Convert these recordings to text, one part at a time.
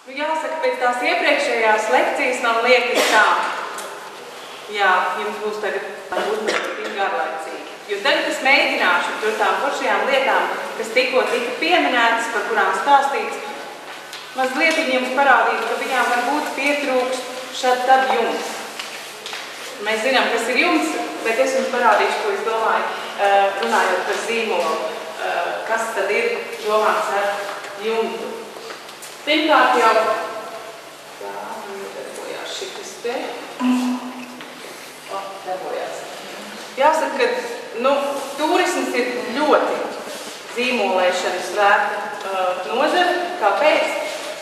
Nu, jāsaka, pēc tās iepriekšējās lekcijas man liekas tā. Jā, jums būs tagad uzmanīgi garlaicīgi. Jo tagad es mēģināšu tur tām foršajām lietām, kas tikko tika pieminētas, par kurām stāstīts, mazliet jums parādīt, ka viņām varbūt pietrūkst šad tad jums. Mēs zinām, kas ir jums, bet es jums parādīšu, ko es domāju, runājot par zīmolu, kas tad ir domāts ar jumtu. Pirmkārt jau, tā, darbojās šitas te. Darbojās. Jāsaka, ka turisms ir ļoti zīmolēšanas vērta nozara. Kāpēc?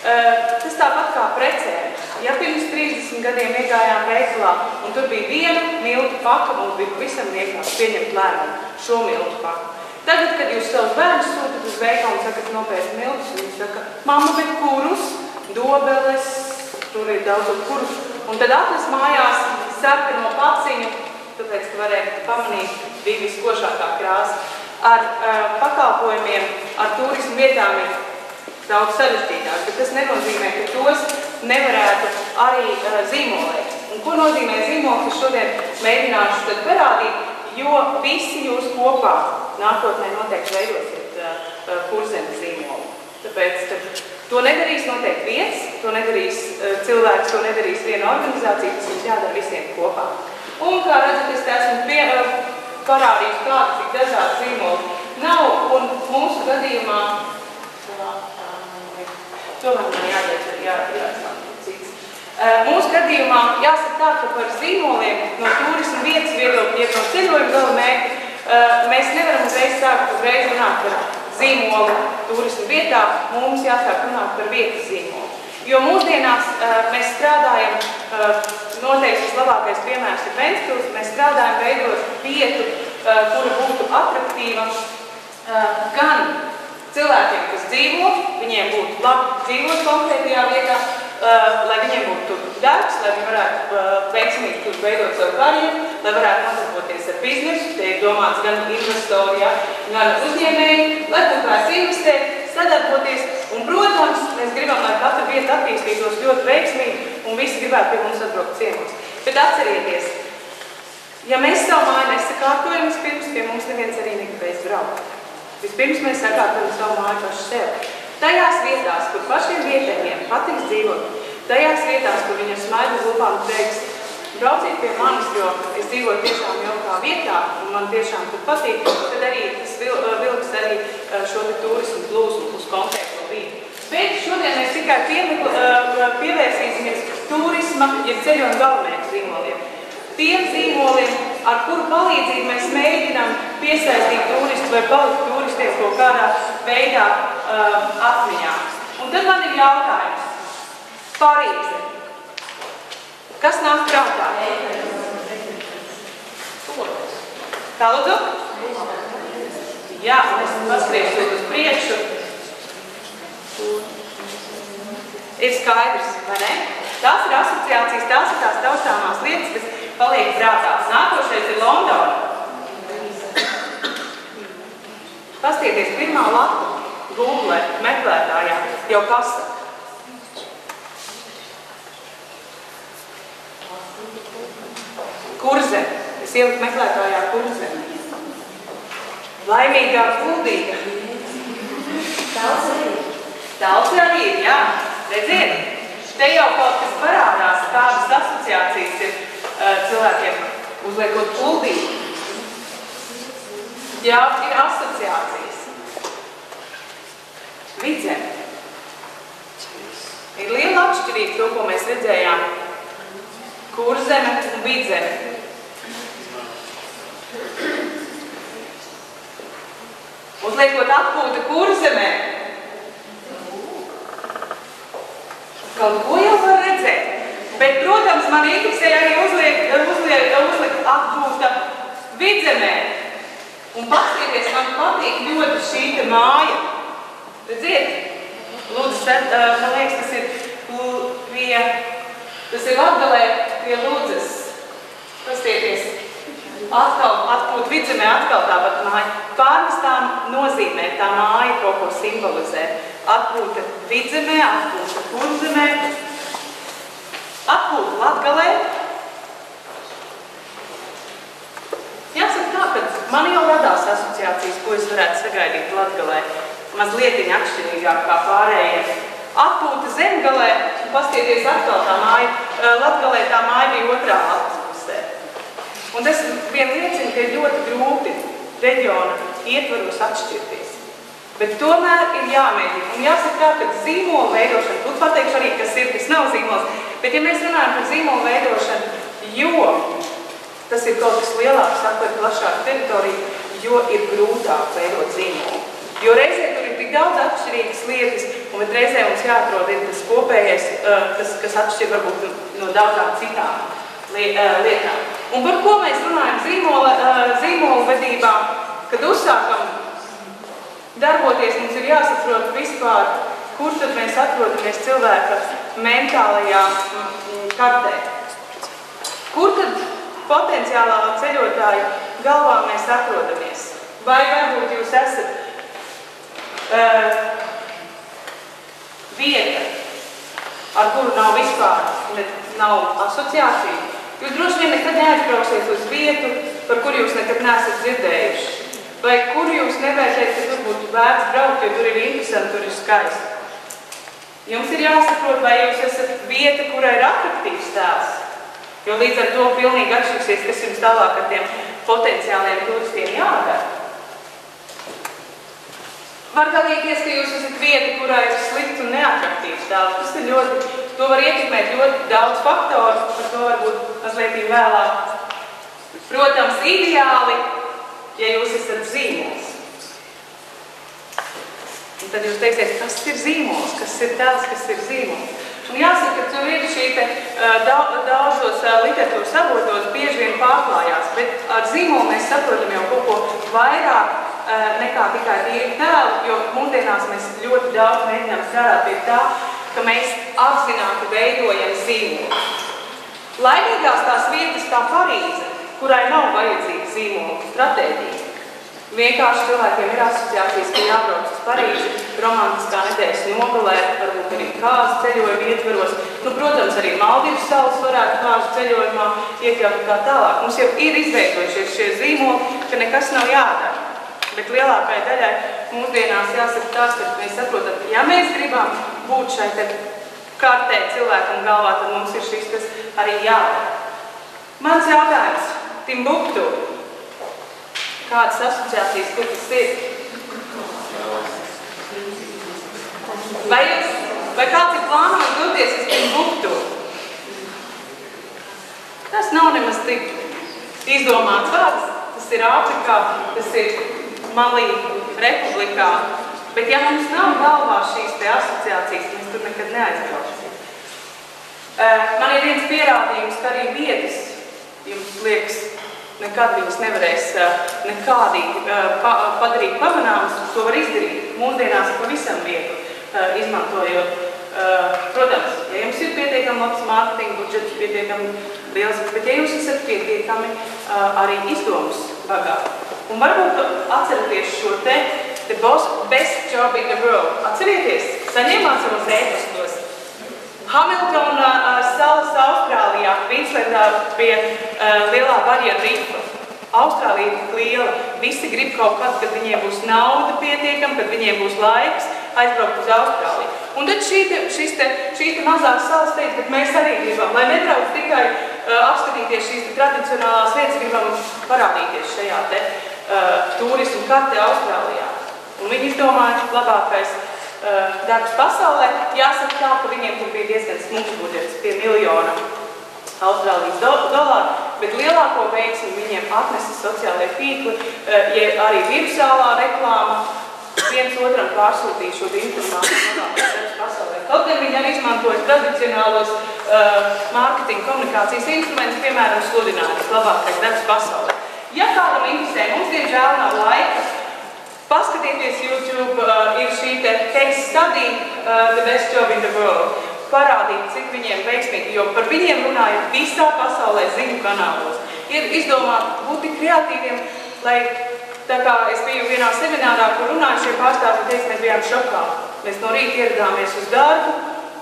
Tas tāpat kā precēm. Ja pirms 30 gadiem iegājām veikalā un tur bija viena miltu paka, mums bija pavisam vienkārši pieņemt lēmumu šo miltu paku. Tagad, kad jūs savus bērnus sūtat uz veikalu un sakat nopērkt miltus, viņi saka, mamma, bet kurus, dobeles, tur ir daudz kurus. Un tad atnes mājās sarkano paciņu, tāpēc, ka varētu pamanīt, bija viskošākā krāsa. Ar pakalpojumiem, ar turismu vietām ir daudz sarežģītāk, bet tas nenozīmē, ka tos nevarētu arī zīmolēt. Un ko nozīmē zīmols, es šodien mēģināšu tad parādīt, jo visi jūs kopā nākotnē noteikti veidosiet Kurzemes zīmolu. Tāpēc, ka to nedarīs noteikti viens, to nedarīs cilvēks, to nedarīs viena organizācija, tas mums jādara visiem kopā. Un, kā redzat, es esmu parādījis kādu, cik dažādi zīmoli nav, un mūsu gadījumā, tomēr man jāiet cits. Mūsu gadījumā jāsaka tā, ka par zīmoliem no turisma vietas viedokļa, no ceļojuma gala mērķa, mēs nevaram uzreiz runāt par zīmolu turisma vietā, mums jāsāk runāt par vietas zīmolu. Jo mūsdienās mēs strādājam, noteikti vislabākais piemērs ir Ventspils, mēs strādājam veidot vietu, kura būtu atraktīva gan cilvēkiem, kas dzīvo, viņiem būtu labi dzīvot konkrētajā vietā, lai viņiem būtu darbs, lai viņi varētu veiksmīgi tur veidot savu karjeru, lai varētu nodarboties ar biznesu, te ir domāts gan investori, gan uzņēmēji, lai būtu vērts investēt, sadarboties. Un, protams, mēs gribam, lai katra vieta attīstītos ļoti veiksmīgi un visi gribētu pie mums atbraukt ciemos. Bet atcerieties, ja mēs savu māju nesakārtojam, vispirms pie mums neviens arī negribēs braukt. Vispirms mēs sakārtojam savu māju paši sev. Tajās vietās, kur pašiem vietējiem patiks dzīvot, tajās vietās, kur viņi ar smaidu lupām teiks, brauciet pie manis, jo es dzīvoju tiešām jaukā vietā un man tiešām tur patīk, tad arī tas vilks arī šo te turismu plūsmu uz konkrēto vietu. Bet šodien mēs tikai pievērsīsimies turisma, ja ceļojuma galamērķu zīmoliem. Tiem zīmoliem, ar kuru palīdzību mēs mēģinām piesaistīt turistu vai palikt turistiem kaut kādā veidā atmiņā. Un tad man ir jautājums. Parīze. Kas nāk prātā? Kā lūdzu? Jā, mēs paskriešot uz priekšu. Ir skaidrs, vai ne? Tās ir asociācijas, tās ir tās taustāmās lietas, kas paliek prātā. Nākošais ir Londona. Pastieties pirmā lapa Google meklētājā, jau kasta. Kurzeme. Es ieliku meklētājā Kurzeme. Laimīgā Kuldīga. Talsi arī ir, jā. Redziet, te jau kaut kas parādās, kādas asociācijas ir cilvēkiem uzliekot Kuldīgu. Jā, ir asociācijas. Vidzeme. Ir liela atšķirība to, ko mēs redzējām. Kurzeme un Vidzeme. Uzliekot atpūta Kurzemē. Kaut ko jau var redzēt. Bet, protams, man interesē arī uzlikt atpūta Vidzemē. Un paskatieties, man patīk ļoti šī te māja. Redziet, lūdzu, man liekas, tas ir Latgalē pie Lūdzes. Paskatieties. Atkal atpūt Vidzemē, atkal tāpat māja. Pārnestām nozīmē tā māja kaut ko simbolizē. Atpūta Vidzemē, atpūta Kurzemē, mazlietiņa atšķirīgāk kā pārējie. Atpūta Zemgalē, un pastieties atkal tā māja, Latgalē tā māja bija otrā Latgas pusē. Un tas vien liecina, ka ir ļoti grūti reģiona ietvaros atšķirties. Bet tomēr ir jāmēģina. Un jāsaka tā, ka zīmola veidošana, тут pateikšu arī, kas ir, kas nav zīmols, bet ja mēs runājam par zīmola veidošanu, jo tas ir kaut kas lielāks, aptver plašāku teritoriju, jo ir grūtāk veidot zīmolu. Jo reizē tur ir tik daudz atšķirīgas lietas, un reizē mums jāatrod ir tas kopējais, kas atšķir varbūt no daudzām citām lietām. Un par ko mēs runājam zīmola vedībā, kad uzsākam darboties, mums ir jāsaprot vispār, kur tad mēs atrodamies cilvēka mentālajā kartē. Kur tad potenciālā ceļotāja galvā mēs atrodamies? Vai varbūt jūs esat vieta, ar kuru nav vispār, nav asociācija? Jūs droši vien nekad neaizbrauksiet uz vietu, par kuru jūs nekad neesat dzirdējuši. Vai kuru jūs nevērtējat, ka tur būtu vērts braukt, jo tur ir interesanti, tur ir skaisti. Jums ir jāsaprot, vai jūs esat vieta, kurā ir atraktīvs tēls. Jo līdz ar to pilnīgi atšķirsies, kas jums tālāk ar tiem potenciāliem turistiem jādara. Var gadīties, ka jūs esat vieta, kurā ir slikts un neatraktīvs tēls. Tas ir ļoti, to var ietekmēt ļoti daudz faktoru, par to varbūt mazliet vēlāk. Protams, ideāli, ja jūs esat zīmols. Un tad jūs teiksiet, kas ir zīmols, kas ir tēls, kas ir zīmols. Un jāsaka, ka tur ir šī daudzos literatūras avotos bieži vien pārklājās, bet ar zīmolu mēs saprotam jau kaut ko vairāk nekā tikai tīri tēlu, jo mūsdienās mēs ļoti daudz mēģinām strādāt pie tā, ka mēs apzināti veidojam zīmolu. Laimīgās tās vietas kā Parīze, kurai nav vajadzīga zīmola stratēģija. Vienkārši cilvēkiem ir asociācijas, ka jābrauc uz Parīzi, romantiskā nedēļas nogalē, varbūt arī kāzu ceļojumu ietveros. Protams, arī Maldivas salas varētu kāzu ceļojumā iekļaut kā tālāk. Mums jau ir izveidojušies šie zīmoli, ka nekas nav jādara. Bet lielākai daļai mūsdienās jāsaka tās, ka mēs saprotam, ka ja mēs gribam būt šai te kartē cilvēkam galvā, tad mums ir šis, kas arī jādara. Mans jautājums, Timbuktu. Kādas asociācijas, kur tas ir? Vai kāds ir plānojis doties uz Timbuktu? Tas nav nemaz tik izdomāts vārds. Tas ir Āfrikā, tas ir Malī republikā. Bet ja mums nav galvā šīs te asociācijas, mēs tur nekad neaizbrauksim. Man ir viens pierādījums, ka arī vietas, jums liekas, nekad viņas nevarēs nekādīgi padarīt pamanāmas, to var izdarīt mūsdienās pavisam vietu, izmantojot. Protams, ja jums ir pietiekami labs mārketinga budžets, pietiekami liels, bet ja jūs esat pietiekami arī izdomas bagāti. Un varbūt atceraties šo te the best job in the world. Atcerieties, saņēmāt savos ēpastos. Hamiltona salas Austrālijā, Kvīnslendā pie lielā barjera rifa. Austrālija ir tik liela, visi grib kaut kad, kad viņiem būs nauda pietiekama, kad viņiem būs laiks aizbraukt uz Austrāliju. Un tad šīs mazās salas teica, bet mēs arī gribam, lai nebrauc tikai apskatīties šīs tradicionālās vietas, gribam parādīties šajā te turismu kartē Austrālijā. Un viņi izdomāja labākais darbs pasaulē. Jāsaka tā, ka viņiem tur bija diezgan smūgs budžets pie miljona Austrālijas dolāru, bet lielāko veiksmi viņiem atnesa sociālajie tīkli, ja arī virtuālā reklāma viens otram pārsūtīja šo informāciju labākais darbs pasaulē. Kaut gan viņi arī izmantoja tradicionālos mārketinga komunikācijas instrumentus, piemēram, sludinājumus labākais darbs pasaulē. Ja kādam interesē, mums diemžēl nav laika, paskatieties YouTube, ir šī te case study, the best job in the world, parādīt, cik viņiem veiksmīgi, jo par viņiem runājot visā pasaulē ziņu kanālos. Ir izdomāt būt tik kreatīviem, lai tā kā es biju vienā seminārā, kur runāju šie pārstāvji, teiks, mēs bijām šokā. Mēs no rīta ieradāmies uz darbu,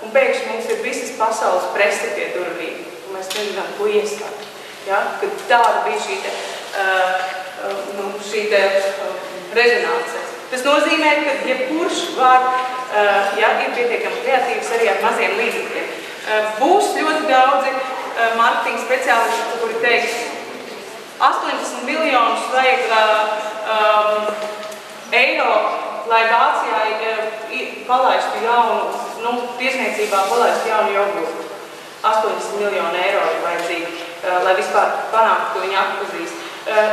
un pēkšņi mums ir visas pasaules prese pie durvīm, un mēs nezinām, ko iestāt. Ja? Kad tāda bija šī te rezonance. Tas nozīmē, ka jebkurš var, ja ir pietiekami kreatīvs arī ar maziem līdzekļiem. Būs ļoti daudzi marketinga speciālisti, kuri teiks, 80 miljonus vajag eiro, lai Vācijā palaistu jaunu, tiesniecībā palaistu jaunu jogurtu. 80 miljonu eiro ir vajadzīgi, lai vispār panāktu, ko viņi atpazīst.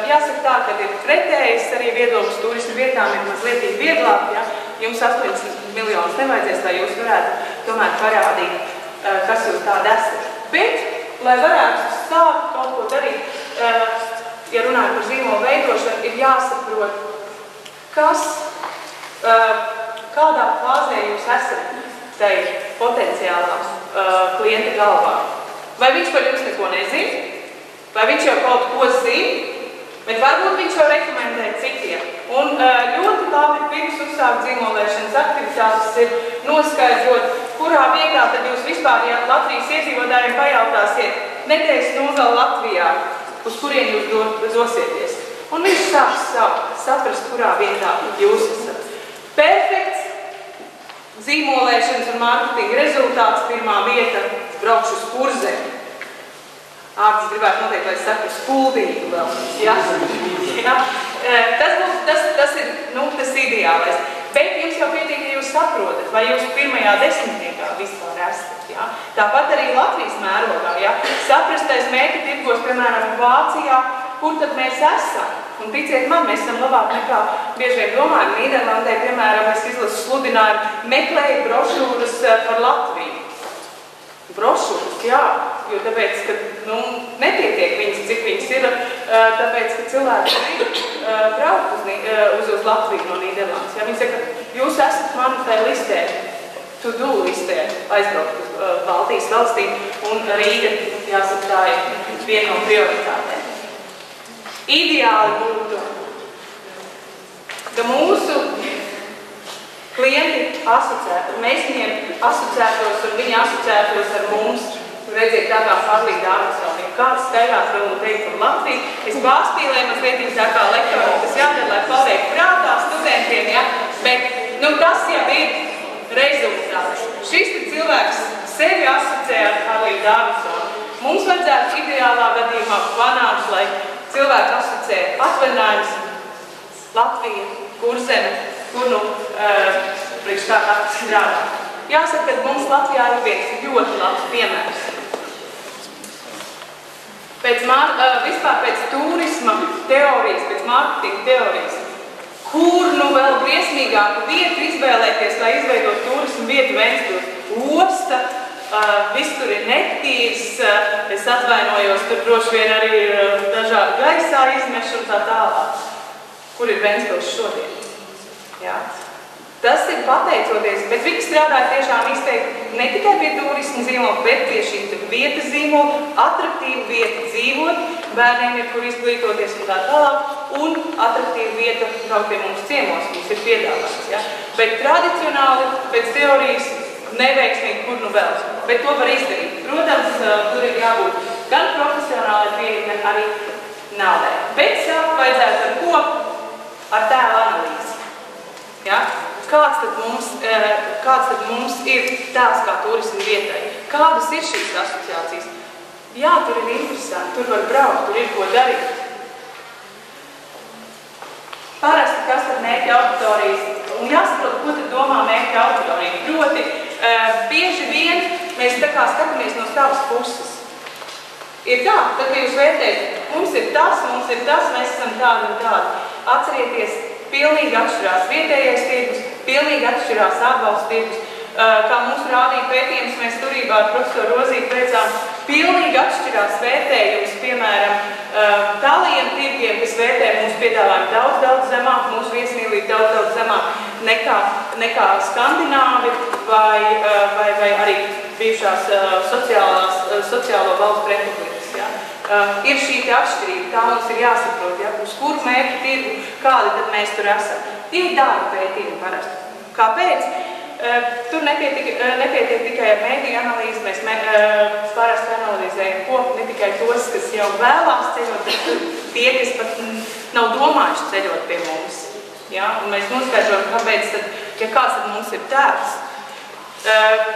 Jāsaka tā, ka ir pretējs arī viedoklis turismu vietām ir mazliet vieglāk, ja? Jums 80 miljonus nevajadzēs, lai jūs varētu tomēr parādīt, kas jūs tādi esat. Bet, lai varētu sākt kaut ko darīt, ja runājam par zīmolu veidošanu, ir jāsaprot, kas, kādā fāzē jūs esat tai potenciālās klienta galvā. Vai viņš par jums neko nezina, vai viņš jau kaut ko zina, bet varbūt viņš jau rekomendē citiem. Un ļoti labi pirms uzsākt zīmolēšanas aktivitātes ir noskaidrot, kurā vietā tad jūs vispār, ja Latvijas iedzīvotājiem pajautāsiet nedēļas nozala Latvijā, uz kurien jūs dosieties. Un viņš sāks saprast, kurā vietā jūs esat. Perfekts zīmolēšanas un mārketinga rezultāts, pirmā vieta, braukšu uz Kurzemi. Ārtis gribētu noteikti, lai es saku Skuldīgu vēl. Ja? Ja? Tas ir tas ideālais. Bet jums jau pietiek, ja jūs saprotat, vai jūs pirmajā desmitniekā vispār esat. Ja? Tāpat arī Latvijas mērogā. Ja? Saprastais mērķi tirgos, piemēram, Vācijā, kur tad mēs esam. Un ticiet man, mēs esam labāk nekā bieži vien domājam. Nīderlandē, piemēram, es izlasu sludinājumu, meklēju brošūras par Latviju. Brošūras, jā, jo tāpēc, ka nepietiek viņas, cik viņas ir, tāpēc, ka cilvēki grib braukt uz Latviju no Nīderlandes. Ja viņi saka, jūs esat mani tai listē, to-do listē, aizbraukt uz Baltijas valstīm, un Rīga, jāsaka, tā ir viena no prioritātēm. Ideāli būtu, ka mūsu klienti asociētu, mēs viņiem asociētos un viņi asociētos ar mums. Redziet, tā kā Farlīga Dāvidsona, ja kāds staigās vēl un teikt par Latviju, es pārspīlēju mazliet tā kā lektoram, tas jādara, lai paliek prātā studentiem, ja? Bet, tas jau ir rezultāts. Šis cilvēks sevi asociē ar Farlīgu Dāvidsonu. Mums vajadzētu ideālā gadījumā panākt, lai cilvēki asociē atvaļinājums, Latvija, Kurzeme, kur priekš tā kā strādā. Jāsaka, ka mums Latvijā ir viens ļoti labs piemērs. Vispār pēc turisma teorijas, pēc mārketinga teorijas, kur vēl briesmīgāku vietu izvēlēties, lai izveidot turismu vietu Ventspils? Osta, viss tur ir netīrs, es atvainojos, tur droši vien arī ir dažādi gaisā izmeši un tā tālāk. Kur ir Ventspils šodien? Jā. Tas ir pateicoties, bet viņi strādāja tiešām izteikti ne tikai pie turismu zīmola, bet pie šī vietas zīmola, atraktīva vieta dzīvot, bērniem ir kur izglītoties un tā tālāk, un atraktīva vieta kaut pie mums ciemos, mums ir piedāvāts. Ja? Bet tradicionāli, pēc teorijas, neveiksmīgi, kur vēl. Bet to var izdarīt. Protams, tur ir jābūt gan profesionāli pieeja, gan arī naudai. Bet sākt vajadzētu ar ko? Ar tēlu analīzi. Ja? Kāds tad mums ir tēls kā turismu vietai? Kādas ir šīs asociācijas? Jā, tur ir interesanti, tur var braukt, tur ir ko darīt. Parasti, kas tad mērķa auditorijas? Un jāsaprot, ko tad domā mērķa auditorija. Proti, bieži vien mēs tā kā skatāmies no savas puses. Ir tā, tad, kad jūs vērtējat, mums ir tas, mēs esam tādi un tādi. Atcerieties, pilnīgi atšķirās vietējais tirgus, pilnīgi atšķirās ārvalstu tirgus. Kā mums rādīja pētījums, mēs turībā ar profesoru Rozīti veicām, pilnīgi atšķirās vērtējums, piemēram, tālajiem tirgiem, kas vērtē mūsu piedāvājumu daudz zemāk, mūsu viesmīlību daudz zemāk nekā skandināvi vai arī bijušās sociālo valstu republikas. Ja? Ir šī atšķirība, tā mums ir jāsaprot, ja? Uz kuru mērķi tirgu, kādi tad mēs tur esam. Tie ir darba pētījumi parasti. Kāpēc? Tur nepietiek tikai ar mēdīju analīzi, mēs parasti analizējam ne tikai tos, kas jau vēlās ceļot, bet tie, kas pat nav domājuši ceļot pie mums. Ja? Un mēs noskaidrojam, kāpēc tad, ja kāds tad mums ir tēvs.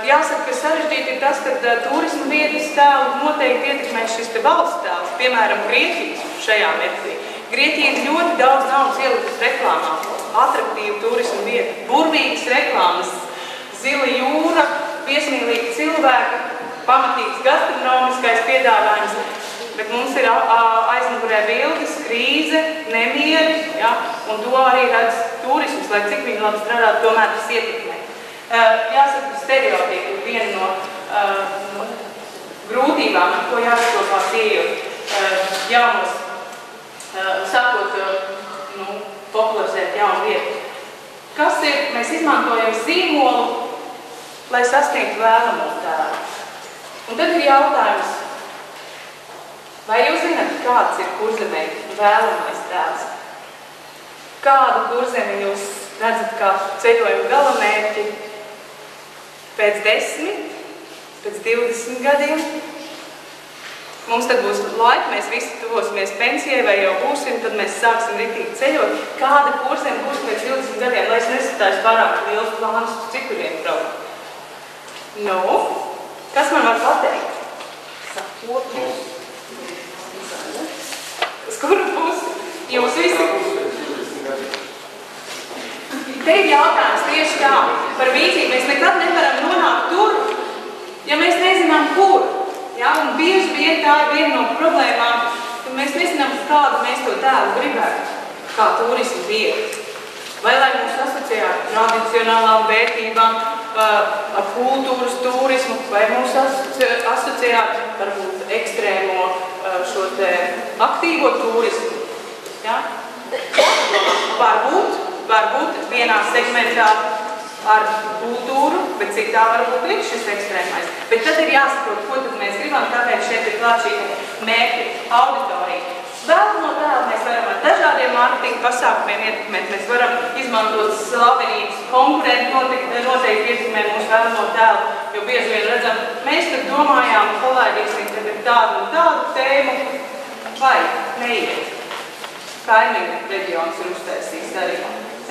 Jāsaka, ka sarežģīti ir tas, ka turisma vietas tēlu noteikti ietekmē šis te valsts tēls, piemēram, Grieķijas šajā mirklī. Grieķija ir ļoti daudz naudas ielikus reklāmā, atraktīva turisma vieta, burvīgas reklāmas, zila jūra, viesmīlīgi cilvēki, pamatīgs gastronomiskais piedāvājums, bet mums ir aizmugurē bildes, krīze, nemieri, ja, un to arī redz turismus, lai cik viņi labi strādāt, tomēr tas ietekmē. Jāsaka, ka stereotipi ir viena no grūtībām, ar ko jāsakopās ieejot jaunos, sākot popularizēt jaunu vietu. Kas ir? Mēs izmantojam zīmolu, lai sasniegtu vēlamo tēlu. Un tad ir jautājums, vai jūs zināt, kāds ir Kurzemē vēlamais tēls? Kādu Kurzemi jūs redzat kā ceļojumu galamērķi pēc 10, pēc 20 gadiem? Mums tad būs laika, mēs visi tuvosimies pensijai vai jau būsim, tad mēs sāksim ritīgi ceļot. Kāda Kurzeme būs pēc 20 gadiem, lai es nesatājos pārāk liels plānus uz cituriem braukt? Nu, kas man var pateikt? Sapotīs. Uz kuru pusi? Jūs visi? Te ir jautājums tieši tā par vīziju. Mēs nekad nevaram nonākt tur, ja mēs nezinām, kur. Ja? Un bieži vien tā ir viena no problēmām, ka mēs nezinām, kādu mēs to tēlu gribētu, kā turismu vietu. Vai lai mūs asociē ar tradicionālām vērtībām, ar kultūras turismu, vai mūs asociē ar varbūt ekstrēmo šo te aktīvo turismu. Ja? Varbūt vienā segmentā ar kultūru, bet citā varbūt ir šis ekstrēmais. Bet tad ir jāsaprot, ko tad mēs gribam, tāpēc šeit ir klāt šī mērķa auditorija. Vēlamo tēlu mēs varam ar dažādiem mārketinga pasākumiem ietekmēt. Mēs varam izmantot slavenības, konkurenti noteikti ietekmē mūsu vēlamo tēlu, jo bieži vien redzam, mēs tad domājām, palaidīsim tagad tādu un tādu tēmu, vai neiet. Kaimiņu reģions ir uztaisījis arī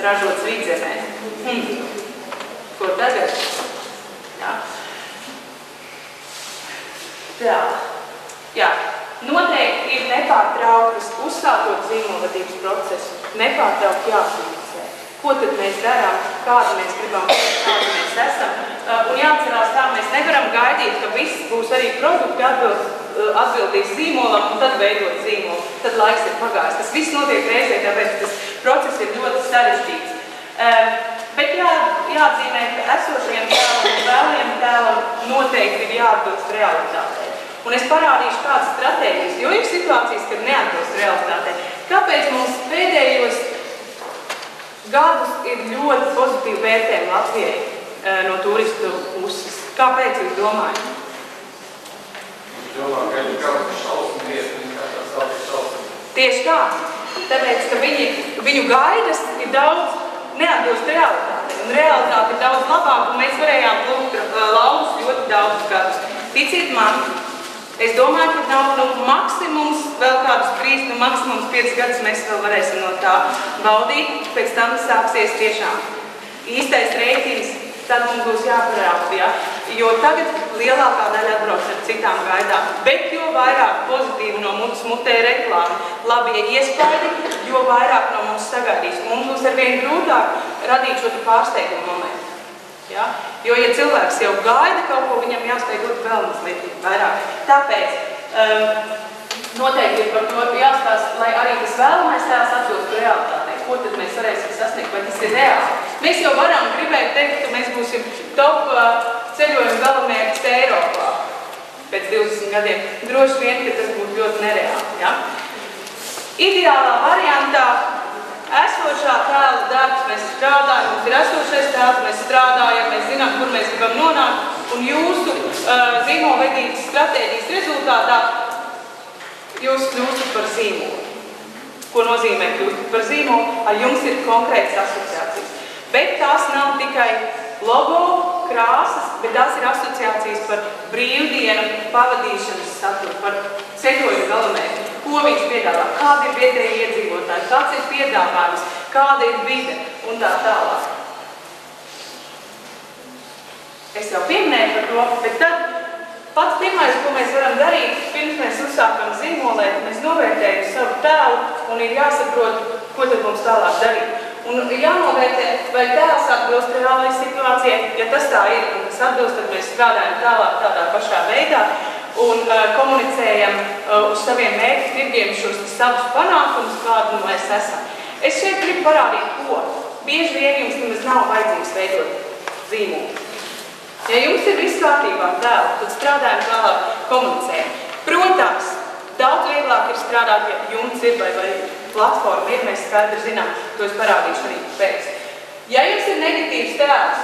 ražots Vidzemē. Ko tagad? Jā. Tā. Jā. Noteikti ir nepārtraukti uzsākot zīmolvedības procesu, nepārtraukti jāfinansē. Ko tad mēs darām, kādu mēs gribam, kādu mēs esam. Un jāatcerās tā, mēs nevaram gaidīt, ka viss būs arī produkti atbildīs zīmolam un tad veidot zīmolu. Tad laiks ir pagājis. Tas viss notiek reizē, tāpēc tas process ir ļoti sarežģīts. Bet jāatzīmē, ka esošajam tēlam un vēlajam tēlam noteikti ir jāatbilst realitātei. Un es parādīšu kādas stratēģijas, jo ir situācijas, kad neatbilst realitātei. Kāpēc mums pēdējos gadus ir ļoti pozitīvi vērtējumi Latvijai no turistu puses? Kāpēc jūs domājat? Es domāju, ka ir kāda šausmu vieta, kā tās tādas šausmu. Tieši tā. Tāpēc, ka viņu gaidas ir daudz neatbilst realitātei. Un realitāte ir daudz labāka, un mēs varējām plūkt lauvus ļoti daudz gadus. Ticiet man, es domāju, ka nav maksimums vēl kādus 3, maksimums 5 gadus mēs vēl varēsim no tā baudīt. Pēc tam sāksies tiešām īstais rēķins, tad mums būs jāparāda, ja? Jo tagad lielākā daļa atbrauc ar citām gaidām. Bet jo vairāk pozitīvi no mums mutē reklāma, labie iespaidi, jo vairāk no mums sagaidīs. Mums būs arvien grūtāk radīt šo pārsteigumu momentu. Ja? Jo, ja cilvēks jau gaida kaut ko, viņam jāspēj dot vēl mazliet vairāk. Tāpēc noteikti ir par to jāstāsta, lai arī tas vēlamais tēls atbilst realitātei. Ko tad mēs varēsim sasniegt, vai tas ir reāli? Mēs jau varam gribēt teikt, ka mēs būsim top ceļojuma galamērķis Eiropā pēc 20 gadiem. Droši vien, ka tas būtu ļoti nereāli. Ja? Ideālā variantā esošā tēla darbs, mēs strādājam, mums ir esošais tēls, mēs strādājam, mēs zinām, kur mēs gribam nonākt, un jūsu zīmolvedības stratēģijas rezultātā jūs kļūstat par zīmolu. Ko nozīmē kļūstat par zīmolu? Ar jums ir konkrētas asociācijas. Bet tās nav tikai logo, krāsas, bet tās ir asociācijas par brīvdienu pavadīšanas saturu, par ceļojumu galamērķi, ko viņš piedāvā, kādi ir vietēji iedzīvotāji, kāds ir piedāvājums, kāda ir vide un tā tālāk. Es jau pieminēju par to, bet tad pats pirmais, ko mēs varam darīt, pirms mēs uzsākam zīmolēt, mēs novērtējam savu tēlu un ir jāsaprot, ko tad mums tālāk darīt. Un ir jānovērtē, vai tēls atbilst reālai situācijai. Ja tas tā ir un tas atbilst, tad mēs strādājam tālāk tādā pašā veidā un komunicējam uz saviem mērķu tirgiem šos savus panākumus, kādu mēs esam. Es šeit gribu parādīt, ko. Bieži vien jums nemaz nav vajadzīgs veidot zīmolu. Ja jums ir viss kārtībā tēlu, tad strādājam tālāk, komunicējam. Protams, daudz vieglāk ir strādāt, ja jums ir vai platforma ir, mēs skaidri zinām, to es parādīšu arī pēc. Ja jums ir negatīvs tēls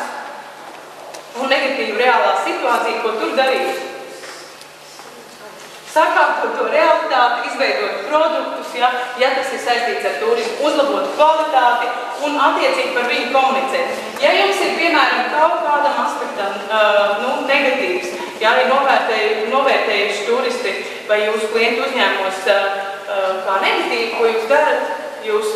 un negatīva reālā situācija, ko tur darīt? Sakārtot to realitāti, izveidot produktus, ja tas ir saistīts ar turismu, uzlabot kvalitāti un attiecīgi par viņu komunicēt. Ja jums ir, piemēram, kaut kādam aspektam negatīvs, ja ir novērtējuši turisti vai jūsu klientu uzņēmumos kā negatīvi, ko jūs darat, jūs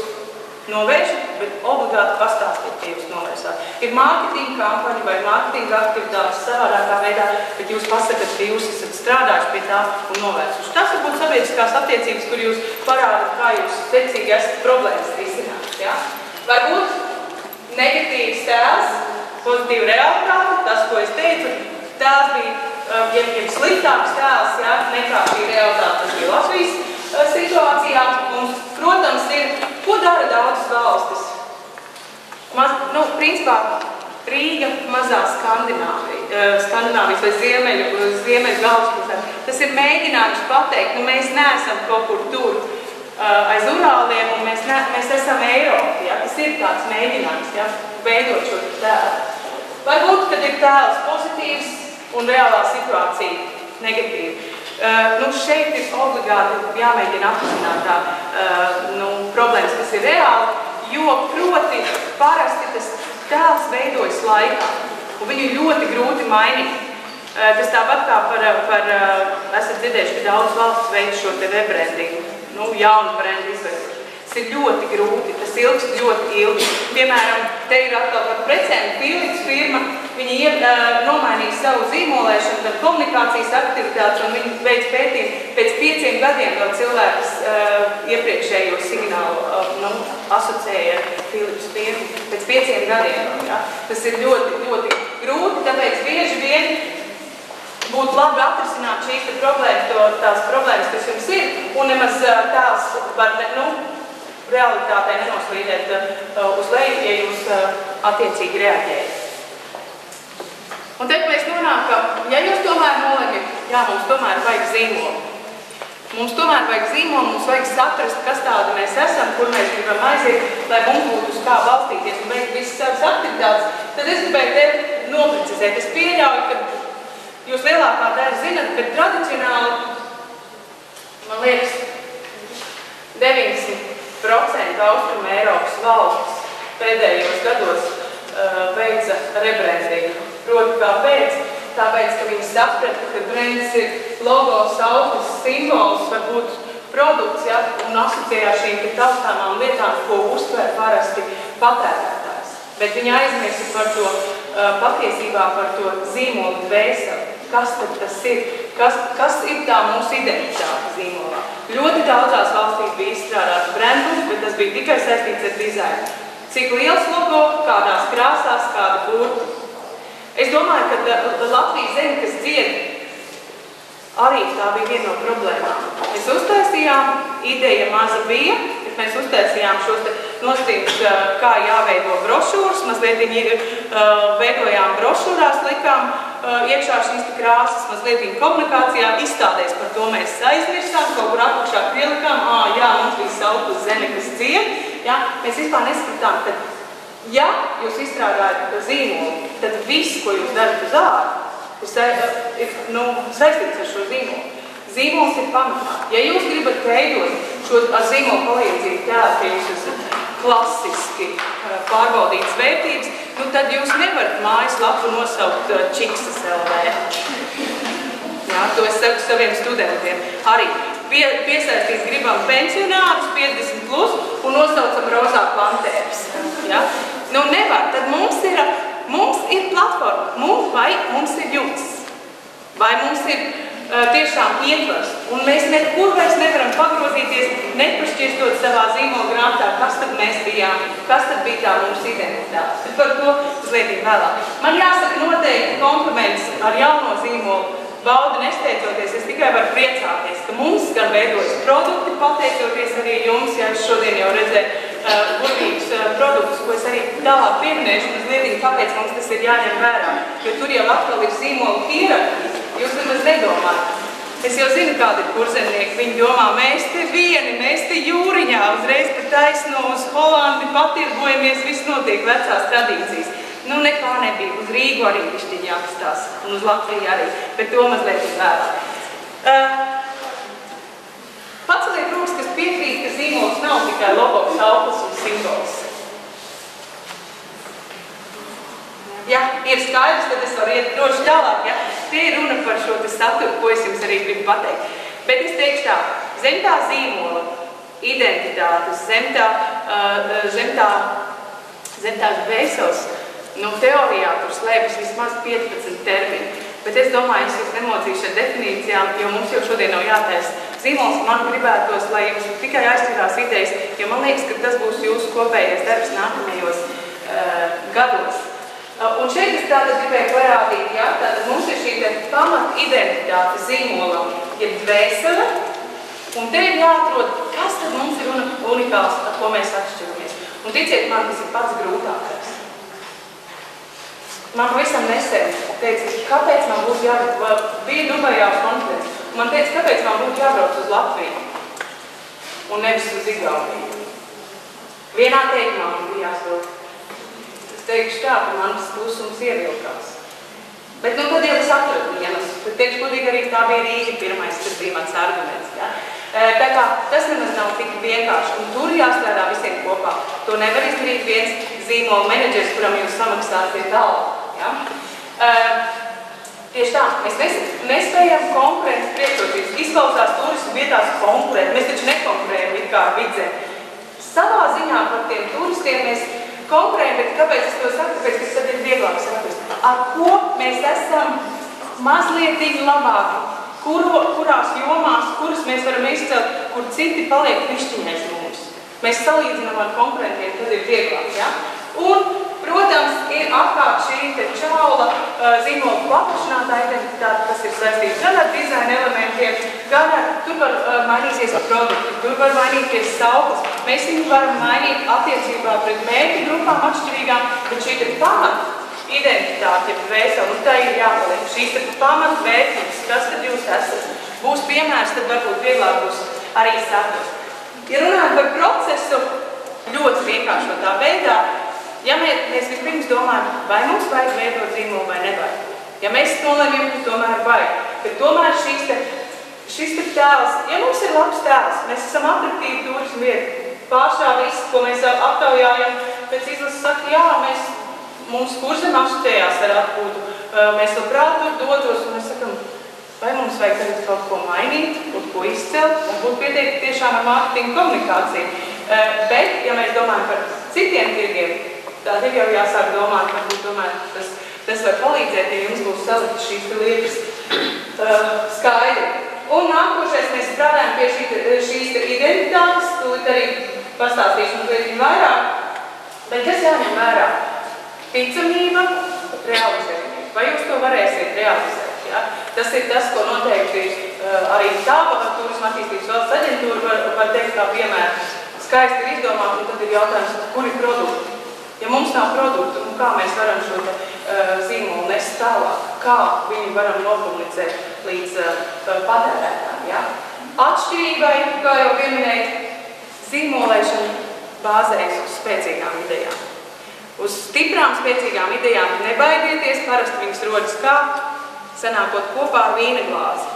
novēršat, bet obligāti pastāstiet, ja jūs novērsāt. Ir mārketinga kampaņa vai mārketinga aktivitātes savādākā veidā, bet jūs pasakat, ka jūs esat strādājuši pie tā un novērsuši. Tas var būt sabiedriskās attiecības, kur jūs parādat, kā jūs secīgi esat problēmas risināt. Ja? Varbūt negatīvs tēls, pozitīva realitāte, tas, ko es teicu, tēls bija ja sliktāks tēls, ja, nekā šī realitāte, tas bija Latvijas situācijā. Mums, protams, ir, ko dara daudzas valstis? Principā, Rīga, mazā Skandināvijas vai Ziemeļu galvaspilsēta. Tas ir mēģinājums pateikt, mēs neesam kaut kur tur aiz Urāliem un mēs esam Eiropa. Ja? Tas ir tāds mēģinājums, ja? Veidot šo tēlu. Varbūt, kad ir tēls pozitīvs un reālā situācija negatīva. Šeit ir obligāti jāmēģina atrisināt tā problēmas, kas ir reāli, jo proti parasti tas tēls veidojas laikā, un viņu ļoti grūti mainīt. Tas tāpat kā esat dzirdējuši, ka daudz valsts veic šo te rebrandingu, jaunu brendu izveidošanu. Tas ir ļoti grūti, tas ilgst ļoti ilgi. Piemēram, te ir atkal par precēm Philips firma, viņi nomainīja savu zīmolēšanu, tad komunikācijas aktivitātes, un viņi veic pētījumu pēc 5 gadiem vēl cilvēks iepriekšējo signālu asociēja ar Philips firmu. Pēc 5 gadiem. Ja? Tas ir ļoti, ļoti grūti, tāpēc bieži vien būtu labi atrisināt šīs tās problēmas, kas jums ir, un nemaz tās var realitātei nenoslīdēt uz leju, ja jūs attiecīgi reaģējat. Un tad mēs nonākam, ja jūs tomēr nolēkat, mums tomēr vajag zīmolu. Mums tomēr vajag zīmolu, mums vajag saprast, kas tādi mēs esam, kur mēs gribam aiziet, lai mums būtu uz kā balstīties un veikt visas savas aktivitātes, tad es gribēju tevi noprecizēt. Es pieļauju, ka jūs lielākā daļa zinat, bet tradicionāli, man liekas, 90% Austrumu Eiropas valstis pēdējos gados veica rebrandingu. Proti, kāpēc? Tāpēc, ka viņi saprata, ka brands ir logo, sauklis, simbols, varbūt produkts, ja, un asociējā šīm taustāmām lietām, ko uztver parasti patērētājs. Bet viņi aizmirsa par to patiesībā, par to zīmolu dvēseli. Kas tad tas ir? Kas ir tā mūsu identitāte zīmolā? Ļoti daudzās valstīs bija izstrādāts brandus, bet tas bija tikai saistīts ar dizainu. Cik liels logo, kādās krāsās, kāda burta. Es domāju, ka Latvijas zeme, kas dzied, arī tā bija viena no problēmām. Mēs uztaisījām, ideja maza bija, bet mēs uztaisījām šos nostīmus, kā jāveido brošūras, mazliet veidojām brošūrās, likām iekšā šīs krāsas, mazliet komunikācijā, izstādēs par to mēs aizmirsām, kaut kur apakšā pielikām, mums bija sauklis zeme, kas dzied, mēs vispār neskatām, tad, ja jūs izstrādājat zīmolu, tad viss, ko jūs darat uz ārā, ir saistīts ar šo zīmolu. Zīmols ir pamatā. Ja jūs gribat veidot šo ar zīmolu palīdzību tēlu, ka jūs esat klasiski pārbaudītas vērtības, nu tad jūs nevarat mājaslapu nosaukt Čiksas LV. Jā, to es saku saviem studentiem. Arī piesaistīt gribam pensionārus 50 plus un nosaucam rozā plantēras. Ja? Nu nevar, tad mums ir platforma, vai mums ir jums, vai mums ir tiešām ietvars, un mēs nekur vairs nevaram pagrozīties, nepašķirstot savā zīmola grāmatā, kas tad mēs bijām, kas tad bija tā mums identitāte. Bet par to uzlietīgi vēlāk. Man jāsaka noteikti kompliments ar jauno zīmolu. Baudu nesteidzoties, es tikai varu priecāties, ka mums gan veidojas produkti, pateicoties arī jums, ja es šodien jau redzēju burvīgus produktus, ko es arī tālāk pieminēšu, un uzlietīgi, kāpēc mums tas ir jāņem vērā, jo tur jau atkal ir zīmola hierarhija. Jūs nemaz nedomājat. Es jau zinu, kādi ir kurzemnieki. Viņi domā, mēs te vieni, mēs te jūriņā, uzreiz pa taisno uz Holandi patirgojamies, viss notiek vecās tradīcijas. Nu, nekā nebija. Uz Rīgu arī višķiņi jāpastās, un uz Latviju arī, bet to mazliet ir vēlāk. Paceliet rokas, kas piekrīt, ka zīmols nav tikai logos, auklis un simbols. Ja ir skaidrs, tad es varu iet droši tālāk. Ja? Tie ir runa par šo saturu, ko es jums arī gribu pateikt. Bet es teikšu tā, zem tā zīmola identitātes, zem tās vēseles, nu, teorijā tur slēpjas vismaz 15 termini. Bet es domāju, es jūs nemocīšu ar definīcijām, jo mums jau šodien nav jātaisa zīmols. Man gribētos, lai jums tikai aizskarās idejas, jo man liekas, ka tas būs jūsu kopējais darbs nākamajos gados. Un šeit es tātad gribēju parādīt, ja, tātad mums ir šī pamat identitāte zīmolam, ir dvēsele, un te ir jāatrod, kas tad mums ir unikāls, ar ko mēs atšķiramies. Un ticiet man, tas ir pats grūtākais. Man pavisam nesen teica, kāpēc man būtu jābrauc, bija Dubajā konferences, un man teica, kāpēc man būtu jābrauc uz Latviju un nevis uz Igauniju. Vienā teikumā man bija jāsbrauc. Es teikšu tā, ka manas klusums ievilkās. Bet nu tad jau es atradu vienas. Bet teikšu godīgi arī tā bija Rīga pirmais, tas bija mans arguments. Ja? Tā kā tas nemaz nav tik vienkārši. Un tur jāstrādā visiem kopā. To nevar izdarīt viens zīmola menedžers, kuram jūs samaksāsiet algu. Ja? Tieši tā, mēs nespējam konkurences priekšrocības. Izklausās turismu vietās konkurēt. Mēs taču nekonkurējam it kā ar Vidzemi. Savā ziņā par tiem turistiem mēs konkurējam, bet kāpēc es to saku? Tāpēc, ka tad ir vieglāk saprast. Ar ko mēs esam mazliet labāki? Kurās jomās, kuras mēs varam izcelt, kur citi paliek pišķiņais mums. Mēs salīdzinām ar konkurentiem, tad ir vieglāk. Ja? Un, protams, ir apkārt šī čaula zīmola paplašinātā identitāte, kas ir saistīts gan ar dizaina elementiem, gan ar, tur var mainīties ar produktu, tur var mainīties sauklis. Mēs viņu varam mainīt attiecībā pret mērķu grupām atšķirīgām, bet šī ir pamat identitāte, ja vēseli, un tā ir jāpaliek. Šīs ir pamat vērtības, kas tad jūs esat. Būs piemērs, tad varbūt vieglāk būs arī saprast. Ja runājam par procesu ļoti vienkāršotā veidā, ja mēs vispirms domājam, vai mums vajag veidot zīmolu vai nevajag. Ja mēs nolēmjam, ka tomēr vajag, bet tomēr šis tēls, ja mums ir labs tēls, mēs esam atraktīvi turismu vieti, pārstāv visu, ko mēs aptaujājam, pēc izlases saka, jā, mums kurzem asociējās ar atpūtu, mēs labprāt tur dotos, un mēs sakam, vai mums vajag tagad kaut ko mainīt, kaut ko izcelt, varbūt pietiek tiešām ar mārketingu komunikāciju. Bet, ja mēs domājam par citiem tirgiem, tad ir jau jāsāk domāt, varbūt tomēr tas var palīdzēt, ja jums būs saliktas šīs lietas skaidri. Un nākošais mēs strādājam pie šīs identitātes, tūlīt arī pastāstīšu mazliet vairāk, bet kas jāņem vērā? Ticamība, realizējumība. Vai jūs to varēsiet realizēt? Ja? Tas ir tas, ko noteikti arī tāpat turisma attīstības valsts aģentūra var teikt kā piemēru. Skaisti ir izdomāt, un tad ir jautājums, kur ir produkti. Ja mums nav produktu, kā mēs varam šo zīmolu nest tālāk? Kā viņu varam nokomunicēt līdz patērētājiem? Ja? Atšķirībai, kā jau pieminēju, zīmolēšana bāzējas uz spēcīgām idejām. Uz stiprām, spēcīgām idejām nebaidieties, parasti viņas rodas kā sanākot kopā ar vīna glāzi.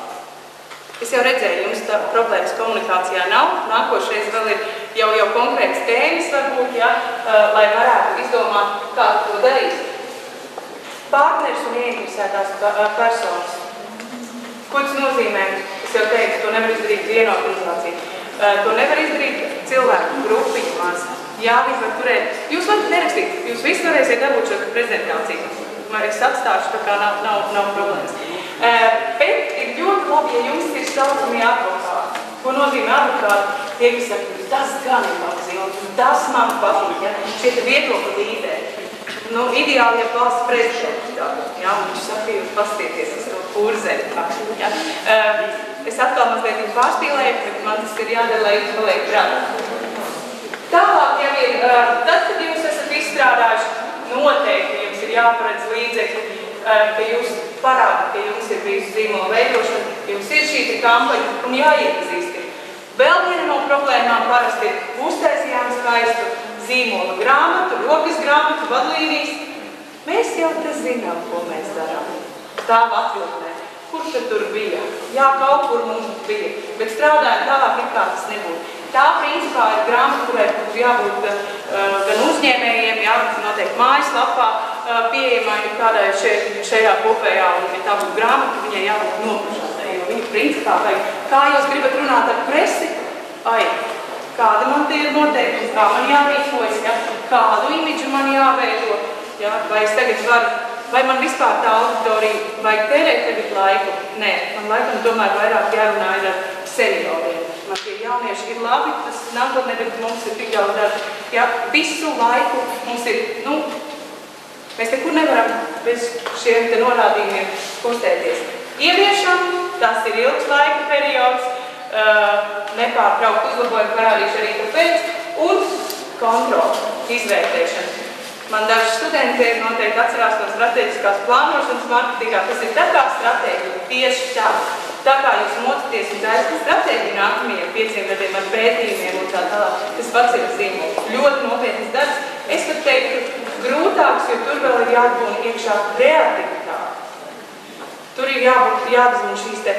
Es jau redzēju, jums tā problēmas komunikācijā nav. Nākošais vēl ir jau konkrētas tēmas varbūt, ja, lai varētu izdomāt, kā to darīt. Partners un ieinteresētās personas. Ko tas nozīmē? Es jau teicu, to nevar izdarīt viena organizācija. To nevar izdarīt cilvēku grupiņu maz. Jā, viņi var turēt. Jūs varat nerakstīt, jūs visi varēsiet dabūt šo prezentāciju. Es atstāšu, tā kā nav problēmas. Bet ir ļoti labi, ja jums ir saucamie advokāti. Ko nozīmē advokāti? Tie, kas saka, tas gan ir labs zilums, tas man patīk, ja? Šie te viedokļi līderi. Nu, ideāli, ja valsts prezidents, ja? Un viņš saka, jūs pastieties uz to kurzēm. Ja? Es atkal mazliet viņu pārspīlēju, bet man tas ir jādara, lai jūs paliek prātā. Tālāk jau ir, tad, kad jūs esat izstrādājuši, noteikti jums ir jāparedz līdzekļi, ka jūs parādat, ka jums ir bijusi zīmola veidošana, jums ir šī kampaņa un jāiepazīst. Vēl viena no problēmām parasti ir uztaisījām skaistu zīmola grāmatu, rokas grāmatu, vadlīnijas. Mēs jau te zinām, ko mēs darām. Stāv atvilknē. Kur tur bija? Jā, kaut kur mums bija, bet strādājot tālāk, ir kā tas nebūtu. Tā principā ir grāmata, kurai būtu jābūt gan uzņēmējiem, jābūt noteikti mājaslapā pieejamai kādai šajā kopējā, un ja tā būtu grāmata, viņai jābūt nopašātai, jo viņa principā vajag, kā jūs gribat runāt ar presi, kāda man te ir noteikumi, kā man jārīkojas, ja? Kādu imidžu man jāveido, ja? Vai es tagad varu, vai man vispār tā auditorija vajag tērēt tagad laiku? Nē, man laikam tomēr vairāk jārunā ir ar senioriem. Man tie jaunieši ir labi, tas nākotnē, bet mums ir tik daudz darba. Ja, visu laiku mums ir, mēs nekur nevaram bez šiem te norādījumiem kustēties. Ieviešam, tas ir ilgs laika periods, nepārtraukt uzlabojumu parādīšu arī tāpēc, un kontroli, izvērtēšana. Man daži studenti noteikti atcerās no strateģiskās plānošanas marketingā, tas ir tā kā stratēģija, tieši tā. Tā kā jūs mocaties un taisat stratēģiju nākamajiem 5 gadiem ar pētījumiem un tā tālāk, tas pats ir zīmols. Ļoti nopietnas darbs. Es pat teiktu grūtāks, jo tur vēl ir jāatbūna iekšā kreativitāte. Tur ir jāatbūna šīs te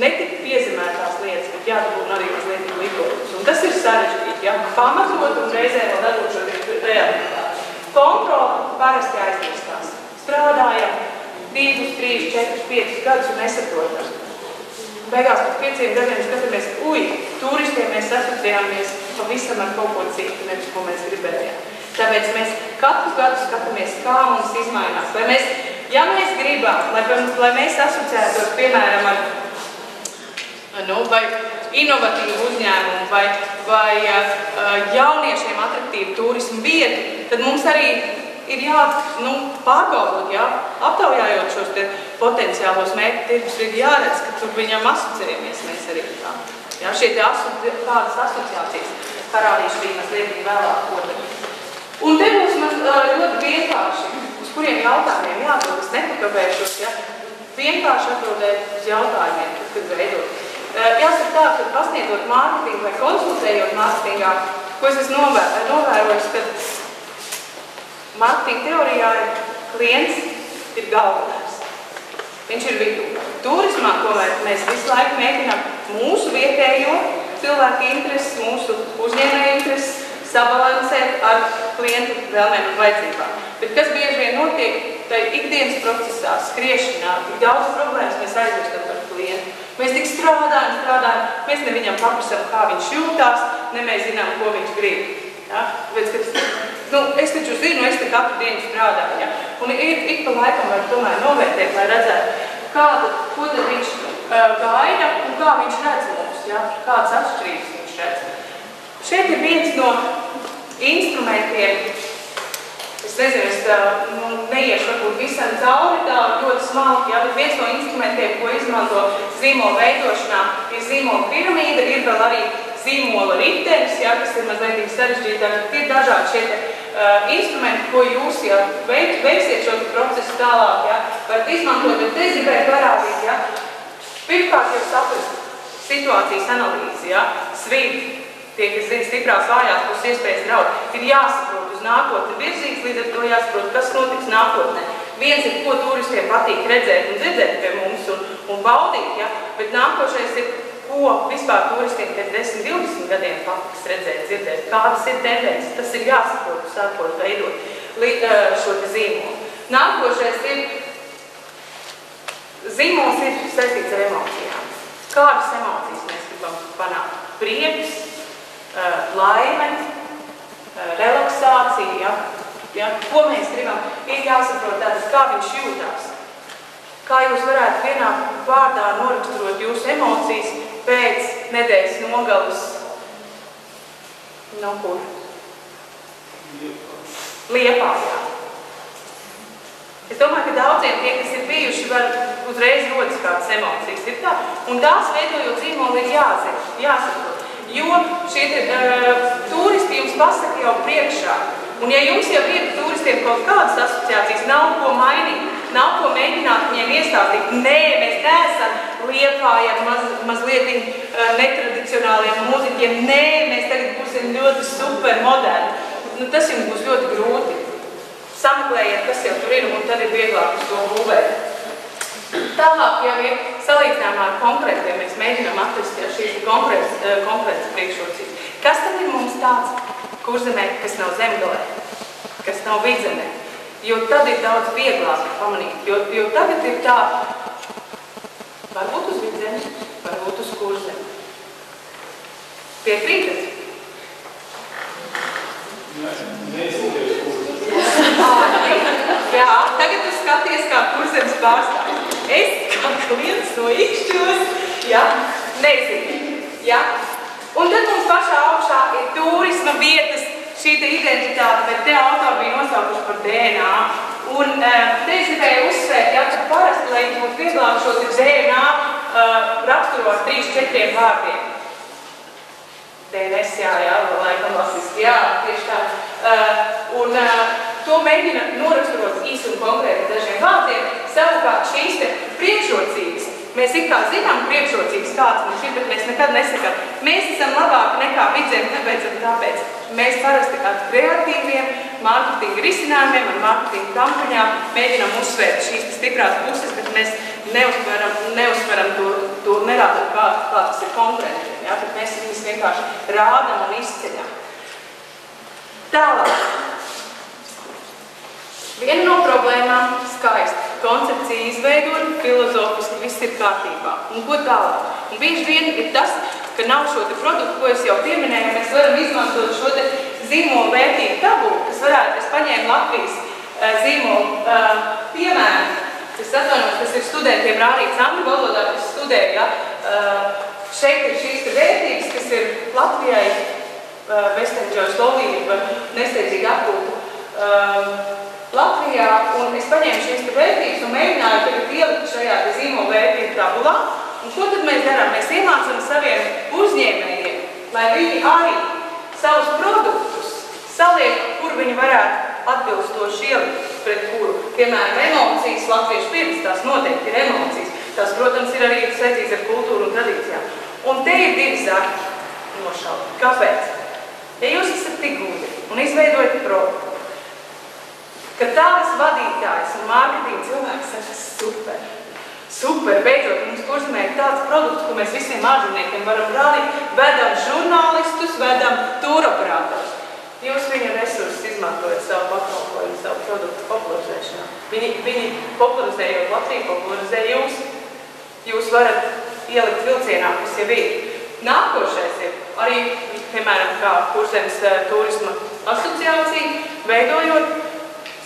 ne tik piezemētās lietas, bet jāatbūna arī mazliet ligotus. Un tas ir sarežģīti, ja? Pamatot un reizē vēl darot šo kreativitāti. Kontrola parasti aizmirstās. Strādājam 2, 3, 4, 5 gadus un nesaprotam. Beigās pēc 5 gadiem skatāmies, turistiem mēs asociējāmies pavisam ar kaut ko citu, nevis, ko mēs gribējām. Tāpēc mēs katru gadu skatāmies, kā mums izmainās. Vai mēs, ja mēs gribam, lai mēs asociētos, piemēram, vai inovatīvu uzņēmumu, vai jauniešiem atraktīvu turismu vietu, tad mums arī ir pārbaudot, aptaujājot šos te potenciālos mērķu tirgus, ir jāredz, ka tur viņam asociējamies mēs arī tā. Jā, šie te kādas asociācijas parādīšu bija mazliet vēlāk. Un te mums ļoti vienkārši, uz kuriem jautājumiem jāatbild, es nepakavēšos, vienkārši atbildēt uz jautājumiem, kad veidot. Jāsaka tā, ka pasniedzot mārketingu vai konsultējot mārketingā, ko es esmu novērojis, ka mārketinga teorijā klients ir galvenais. Viņš ir vidū. Turismā, ko mēs visu laiku mēģinām mūsu vietējo cilvēku intereses, mūsu uzņēmēju intereses sabalansēt ar klientu vēlmēm un vajadzībām. Bet kas bieži vien notiek, tai ikdienas procesā, skriešanā, tik daudz problēmas mēs aizmirstam par klientu. Mēs tik strādājam, mēs ne viņam paprasam, kā viņš jūtās, ne mēs zinām, ko viņš grib. Ja? Es taču zinu, es te katru dienu strādāju. Ja? Un ik pa laikam var tomēr novērtēt, lai redzētu, ko tad viņš gaida un kā viņš redz mums, ja? Kādas atšķirības viņš redz. Šeit ir viens no instrumentiem, es nezinu, neiešu varbūt visam cauri tā ļoti smalki, ja? Bet viens no instrumentiem, ko izmanto zīmola veidošanā, ir zīmola piramīda, ir vēl arī zīmola ritenis, ja, kas ir mazliet sarežģītāk. Ir dažādi šie instrumenti, ko jūs jau veiksiet šo procesu tālāk, ja, varat izmantot, bet es gribēju parādīt, ja. Pirmkārt jau saprast situācijas analīzi, ja, svīt, tie, kas zina stiprās vājās, būs iespējas draud, ir jāsaprot uz nākotni virzīgs, līdz ar to jāsaprot, kas notiks nākotnē. Viens ir, ko turistiem patīk redzēt un dzirdēt pie mums un baudīt, ja, bet nākošais ir, ko vispār turistiem pēc 10-20 gadiem patiks redzēt, dzirdēt, kādas ir tendences. Tas ir jāsaprot, sākot veidot šo te zīmolu. Nākošais ir, zīmols ir saistīts ar emocijām. Kādas emocijas mēs gribam panākt? Prieks, laime, relaksācija, ja? Ko mēs gribam? Ir jāsaprot tādas, kā viņš jūtās. Kā jūs varētu vienā vārdā noraksturot jūsu emocijas pēc nedēļas nogalas no kur? Liepājā. Es domāju, ka daudziem tie, kas ir bijuši, var uzreiz rodas kādas emocijas. Ir tā, un tās veidojot zīmoli ir jāsaprot. Jo šie turisti jums pasaka jau priekšā. Un ja jums jau ir turistiem kaut kādas asociācijas, nav ko mainīt, nav ko mēģināt viņiem iestāstīt. Nē, mēs neesam Liepājā mazliet netradicionāliem mūziķiem. Nē, mēs tagad būsim ļoti super moderni. Tas jums būs ļoti grūti. Sameklējiet, kas jau tur ir, un tad ir vieglāk uz to būvēt. Tālāk jau ir salīdzinājumā ar konkrētiem. Mēs mēģinām atrast šīs konkrētas priekšrocības. Kas tad ir mums tāds Kurzemē, kas nav zemgalē, kas nav vidzemē? Jo tad ir daudz vieglāk pamanīt. Jo tagad ir tā, varbūt uz vidzemi, varbūt uz Kurzemi. Piekrītat? Jā, tagad tu skaties kā Kurzemes pārstāvis. Es kā klients no Ikšķos, jā, nezinu, jā. Un tad mums pašā augšā ir turisma vietas, šī identitāte, bet te autori bija nosaukuši par DNA. Un te es gribēju uzsvērt, ja, ka parasti, lai būtu vieglāk šo DNA raksturo ar 3-4 vārdiem. DNS, jā, laikam lasiski, jā, tieši tā. Un to mēģina noraksturot īsi un konkrēti dažiem vārdiem. Savukārt šīs te priekšrocības, mēs it kā zinām priekšrocības kāds mums ir, bet mēs nekad nesakām. Mēs esam labāki nekā vidzemi, kāpēc un tāpēc. Mēs parasti ar kreatīviem mārketinga risinājumiem, ar mārketinga kampaņām mēģinām uzsvērt šīs stiprās puses, bet mēs neuzsveram to nerādam, kā tas ir konkurentiem, ja? Bet mēs viņus vienkārši rādam un izceļam. Tālāk. Viena no problēmām - skaisti. Koncepcija izveidot, filozofiski viss ir kārtībā. Un ko tālāk? Un bieži vien ir tas, ka nav šo te produktu, ko es jau pieminēju, mēs varam izmantot šo te zīmolu vērtību tabulu, kas varētu, es paņēmu Latvijas zīmolu piemēru. Es atvainojos, kas ir studentiem rādīts angļu valodā, kas studēja. Ja? Šeit ir šīs te vērtības, kas ir Latvijai Vestenģojas Lolība, nesteidzīga atpūta. Latvijā, un es paņēmu šīs te vērtības un mēģināju tagad ielikt šajā te zīmolu vērtību tabulā. Un ko tad mēs darām? Mēs iemācam saviem uzņēmējiem, lai viņi arī savus produktus saliek, kur viņi varētu atbilstoši ielikt pret kuru. Piemēram, emocijas, latviešu pieredze, tās noteikti ir emocijas. Tās, protams, ir arī saistīts ar kultūru un tradīcijām. Un te ir divi zaki nošauti. Kāpēc? Ja jūs esat tik gudri un izveidojat produktu, ka tavas vadītājs un mārketinga cilvēks saka super. Super, beidzot, mums Kurzemē ir tāds produkts, ko mēs visiem ārzemniekiem varam rādīt. Vedam žurnālistus, vedam turoperātorus. Jūs viņa resursus izmantojat savu pakalpojumu, savu produktu popularizēšanā. Viņi popularizējot Latviju, popularizē jūs. Jūs varat ielikt vilcienā, kas jau ir. Nākošais ir arī, piemēram, kā Kurzemes turisma asociācija, veidojot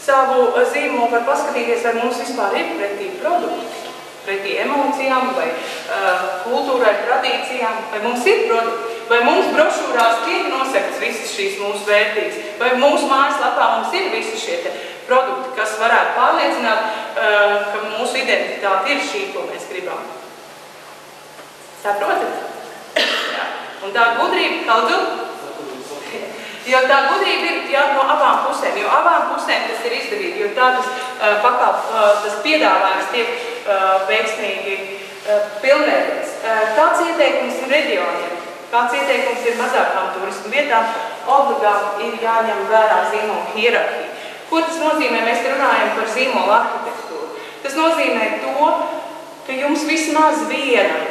savu zīmolu, var paskatīties, vai mums vispār ir pretī produkti, pretī emocijām, vai kultūrai, tradīcijām, vai mums ir produkti, vai mums brošūrās tiek nosaktas visas šīs mūsu vērtības, vai mūsu mājaslapā mums ir visi šie produkti, kas varētu pārliecināt, ka mūsu identitāte ir šī, ko mēs gribam. Saprotat? Jā. Un tā gudrība, kaldu? Jo tā gudrība ir no abām pusēm, jo abām pusēm tas ir izdevīgi, jo tā tas piedāvājums tiek veiksmīgi pilnveidots. Kāds ieteikums ir reģioniem, kāds ieteikums ir mazākām turismu vietām, obligāti ir jāņem vērā zīmola hierarhija. Ko tas nozīmē? Mēs runājam par zīmola arhitektūru. Tas nozīmē to, ka jums vismaz viena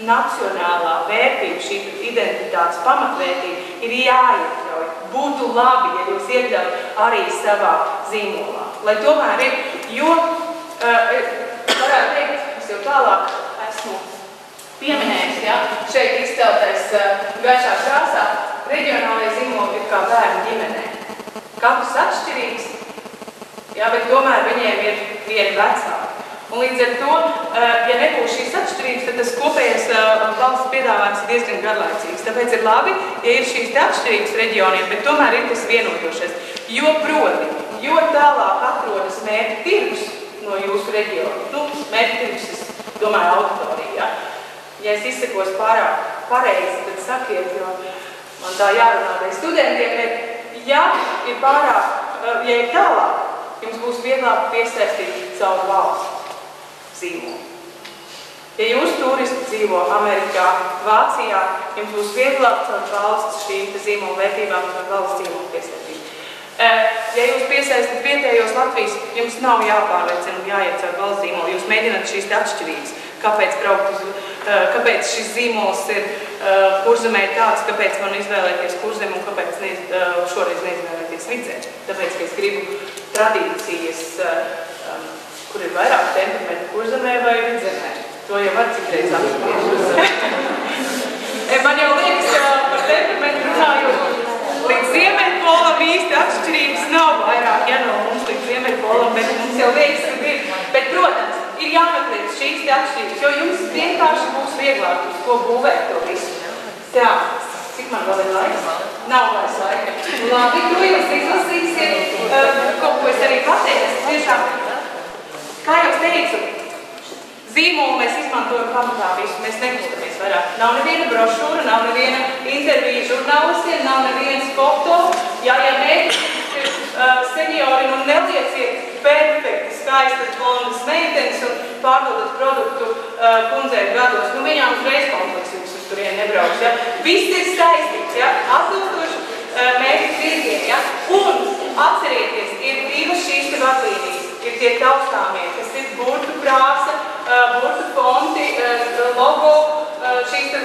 nacionālā vērtība, šī identitātes pamatvērtība ir jāiekļauj. Būtu labi, ja jūs iekļaut arī savā zīmolā. Lai tomēr ir, jo, varētu teikt, es jau tālāk esmu pieminējis, ja, šeit izceltais gaišā krāsā, reģionālajie zīmoli ir kā bērnu ģimenē. Katrs atšķirīgs, ja, bet tomēr viņiem ir vieni vecāki. Un līdz ar to, ja nebūs šīs atšķirības, tad tas kopējais valsts piedāvājums ir diezgan garlaicīgs. Tāpēc ir labi, ja ir šīs atšķirības reģioniem, bet tomēr ir tas vienojošais. Jo proti, jo tālāk atrodas mērķa tirgus no jūsu reģiona. Nu, mērķa tirgus, es domāju, auditorija. Ja? Ja es izsakos pārāk pareizi, tad sakiet, jo man tā jārunā arī studentiem, bet ja ir pārāk, ja ir tālāk, jums būs vieglāk piesaistīt savu valsts zīmolu. Ja jūs turisti dzīvo Amerikā, Vācijā, jums būs vieglāk caur valsts šīm zīmolu vērtībām un valsts zīmolu piesaistīt. Ja jūs piesaistat vietējos Latvijas, jums nav jāpārliecina un jāiet caur valsts zīmolu. Jūs mēģināt šīs atšķirības. Kāpēc šis zīmols ir Kurzemē tāds, kāpēc man izvēlēties Kurzemi un kāpēc šoreiz neizvēlēties Vidzē. Tāpēc, ka es gribu tradīcijas, kur ir vairāk temperamentu Kurzemē vai Vidzemē. To jau var citreiz apspriest. Man jau liekas, par temperamentu runājot, līdz Ziemeļpolam īsti atšķirības nav vairāk, ja no mums līdz Ziemeļpolam, bet mums jau liekas, ka ir. Bet, protams, ir jāmeklē šīs atšķirības, jo jums vienkārši būs vieglāk uz ko būvēt to visu. Jā, cik man vēl ir laiks? Nav vairs laika. Labi, to jūs izlasīsiet, kaut ko es arī pateicu. Tiešām, kā jau teicu, zīmolu mēs izmantojam pamatā visu, mēs nekustamies vairāk. Nav neviena brošūra, nav neviena intervija žurnālistiem, nav nevienas foto. Ja mēģināt ir seniori, nu nelieciet perfekti skaistas blondas meitenes un pārdodat produktu kundzēm gados. Nu viņām uzreiz kompleks jums uz turien nebrauks, ja? Viss ir saistīts, ja? Atbilstoši mērķi tirgiem, ja? Un atcerieties, ir divas šīs te vadlīnijas. Ir tie taustāmie, kas ir burtu krāsa, burtu fonti, logo, šīs te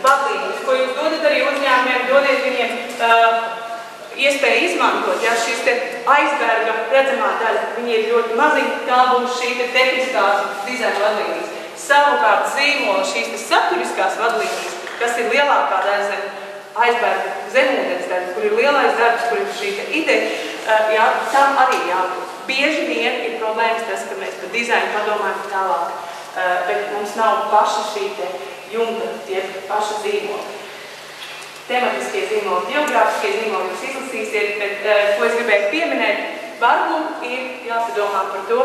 vadlīnijas, ko jūs dodat arī uzņēmumiem, dodiet viņiem iespēju izmantot, ja šīs te aizberga redzamā daļa, viņi ir ļoti maziņi, tā būs šī te tehniskās dizaina vadlīnijas. Savukārt zīmola šīs te saturiskās vadlīnijas, kas ir lielākā daļa zem aizberga zemūdens daļa, kur ir lielais darbs, kur ir šī te ideja, jā, tam arī jābūt. Bieži vien ir problēmas tas, ka mēs par dizainu padomājam tālāk, bet mums nav paša šī te jumta, tie paša zīmoli. Tematiskie zīmoli, geogrāfiskie zīmoli jūs izlasīsiet, bet ko es gribēju pieminēt, varbūt ir jāpadomā par to,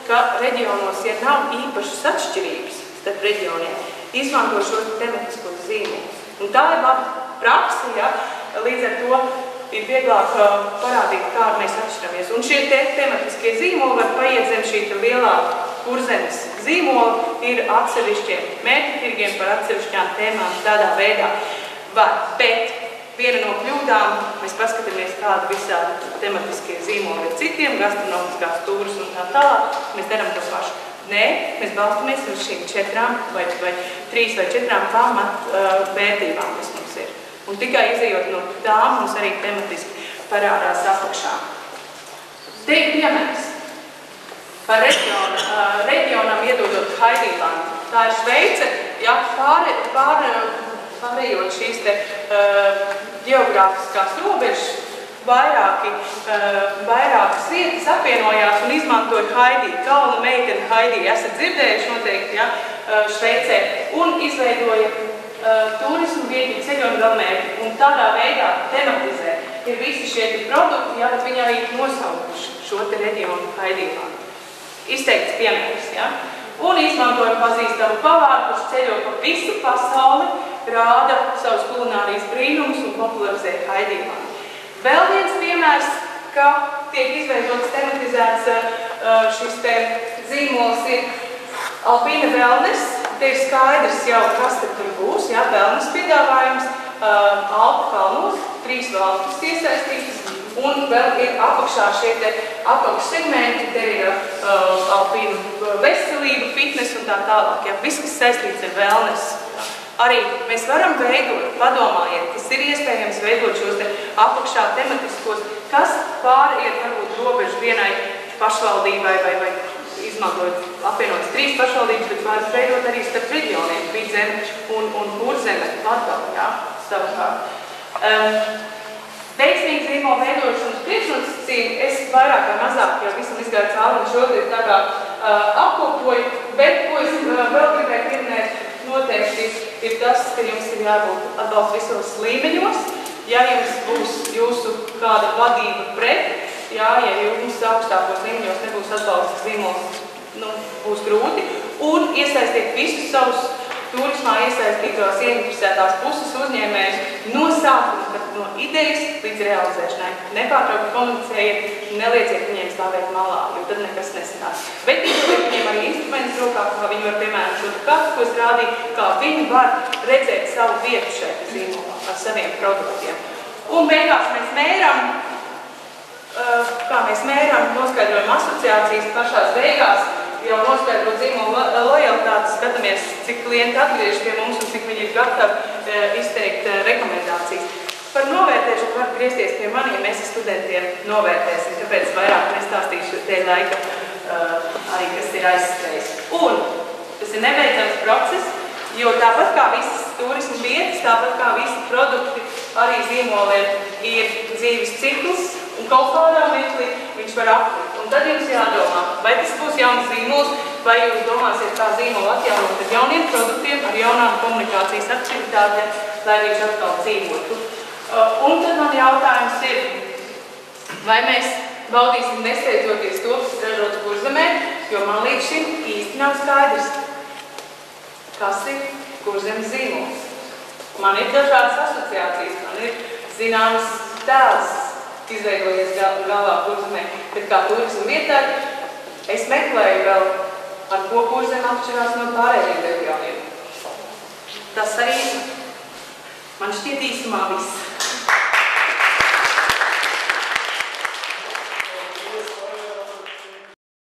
ka reģionos, ja nav īpašas atšķirības starp reģioniem, izmanto šos tematiskos zīmolus. Un tā ir laba praksa, ja, līdz ar to ir vieglāk parādīt, kā mēs atšķiramies. Un šie tematiskie zīmoli var paiet zem šī lielā Kurzemes zīmola, ir atsevišķiem mērķitirgiem par atsevišķām tēmām tādā veidā. Bet viena no kļūdām, mēs paskatāmies, kāda visādi tematiskie zīmoli ir citiem, gastronomiskās tūras un tā tālāk, mēs darām to pašu. Nē, mēs balstamies uz šīm 4 vai 3 vai 4 pamat vērtībām, kas mums ir. Un tikai izejot no tām, mums arī tematiski parādās apakšā. Te ir piemērs par reģionam iedodot Haidīlandu. Tā ir Šveice, ja, pārējot šīs te geogrāfiskās robežas, vairākas vietas apvienojās un izmantoja Haidī, kalnu meiteni Haidī. Esat dzirdējuši noteikti, ja, Šveicē, un izveidoja turismu vietu ceļojumu galamērķi, un tādā veidā tematizē. Ir visi šie produkti, ja, bet viņi arī nosaukuši šo te reģionu Haidīlandu. Izteikts piemērs, ja. Un izmantoja pazīstamu pavāru, kurš ceļo pa visu pasauli, rāda savus kulinārijas brīnumus un popularizē Haidīlandu. Vēl viens piemērs, ka tiek izveidots tematizēts šis te zīmols ir Alpina Wellness. Te ir skaidrs jau, kas te tur būs, ja, wellness piedāvājums, Alpu kalnos, 3 valstis iesaistītas, un vēl ir apakšā šie te apakšsegmenti, te ir Alpina veselība, fitness un tā tālāk, ja, viss, kas saistīts ar wellness. Ja. Arī mēs varam veidot, padomājiet, tas ir iespējams veidot šos te apakšā tematiskos, kas pāriet varbūt robežu vienai pašvaldībai vai izmantojot apvienotas 3 pašvaldības, bet varat veidot arī starp reģioniem, Vidzeme un Kurzeme, Latgale, jā, savukārt. Veiksmīgi zīmola veidošanas priekšnosacījumi, es vairāk vai mazāk jau visam izgāju cauri un šodien tā kā apkopoju, bet ko es vēl gribēju pieminēt, noteikti ir tas, ka jums ir jābūt atbalsts visos līmeņos. Ja jums būs jūsu kāda vadība pret, ja jums augstākos līmeņos nebūs atbalsts zīmols, būs grūti. Un iesaistīt visus savus turismā iesaistītās ieinteresētās puses uzņēmējus no sākuma, no idejas līdz realizēšanai. Nepārtraukti komunicējiet, nelieciet viņiem stāvēt malā, jo tad nekas nesanās. Bet viņiem arī instruments rokā, kā viņi var, piemēram, šo kartu, ko es rādīju, kā viņi var redzēt savu vietu šeit zīmolā ar saviem produktiem. Un beigās mēs mēram, noskaidrojam asociācijas pašās beigās, jau noskaidrot zīmola lojalitāti, skatāmies, cik klienti atgriež pie mums un cik viņi ir gatavi izteikt rekomendācijas. Par novērtēšanu var griezties pie maniem, mēs ar studentiem novērtēsim, tāpēc vairāk nestāstīšu te laika arī, kas ir aizskrējis. Un tas ir nebeidzams process, jo tāpat kā visas turismu vietas, tāpat kā visi produkti, arī zīmoliem ir dzīves cikls un kaut kādā mirklī viņš var aplikt. Un tad jums jādomā, vai tas būs jauns zīmols, vai jūs domāsiet kā zīmolu atjaunot ar jauniem produktiem, ar jaunām komunikācijas aktivitātēm, lai viņš atkal dzīvotu. Un tad man jautājums ir, vai mēs baudīsim nesteidzoties to, kas ir ražots Kurzemē, jo man līdz šim īsti nav skaidrs, kas ir Kurzemes zīmols. Man ir dažādas asociācijas, man ir zināmas tēls izveidojies galvā Kurzemē, bet kā turismu vietai es meklēju vēl, ar ko Kurzeme atšķirās no pārējiem reģioniem. Tas arī man šķiet īsumā viss.